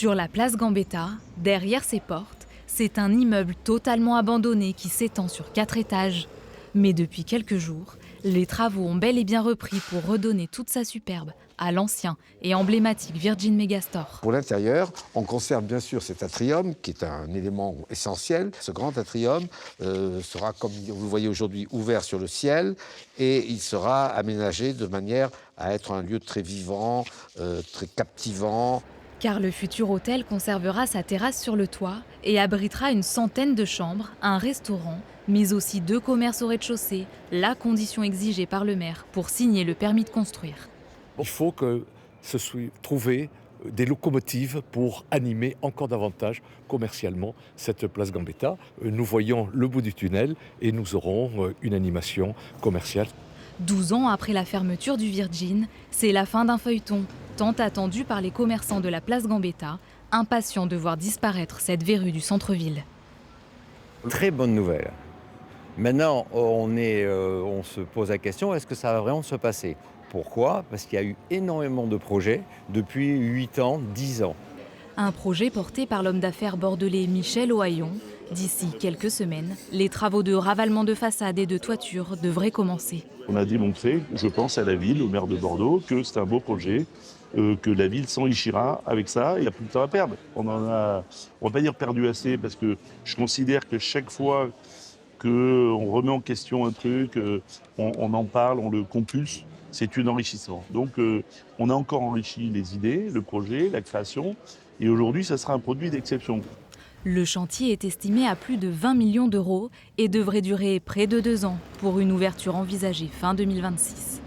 Sur la place Gambetta, derrière ses portes, c'est un immeuble totalement abandonné qui s'étend sur 4 étages. Mais depuis quelques jours, les travaux ont bel et bien repris pour redonner toute sa superbe à l'ancien et emblématique Virgin Megastore. Pour l'intérieur, on conserve bien sûr cet atrium qui est un élément essentiel. Ce grand atrium sera, comme vous le voyez aujourd'hui, ouvert sur le ciel et il sera aménagé de manière à être un lieu très vivant, très captivant. Car le futur hôtel conservera sa terrasse sur le toit et abritera une centaine de chambres, un restaurant, mais aussi 2 commerces au rez-de-chaussée, la condition exigée par le maire pour signer le permis de construire. Il faut que se soient trouvées des locomotives pour animer encore davantage commercialement cette place Gambetta. Nous voyons le bout du tunnel et nous aurons une animation commerciale. 12 ans après la fermeture du Virgin, c'est la fin d'un feuilleton, tant attendu par les commerçants de la place Gambetta, impatients de voir disparaître cette verrue du centre-ville. Très bonne nouvelle. Maintenant, on se pose la question, est-ce que ça va vraiment se passer? Pourquoi? Parce qu'il y a eu énormément de projets depuis 8 ans, 10 ans. Un projet porté par l'homme d'affaires bordelais Michel Ohaillon. D'ici quelques semaines, les travaux de ravalement de façade et de toiture devraient commencer. On a démontré, je pense à la ville, au maire de Bordeaux, que c'est un beau projet, que la ville s'enrichira avec ça, il n'y a plus de temps à perdre. On va pas dire perdu assez, parce que je considère que chaque fois qu'on remet en question un truc, on en parle, on le compulse, c'est un enrichissement. Donc on a encore enrichi les idées, le projet, la création, et aujourd'hui ça sera un produit d'exception. Le chantier est estimé à plus de 20 millions d'euros et devrait durer près de 2 ans pour une ouverture envisagée fin 2026.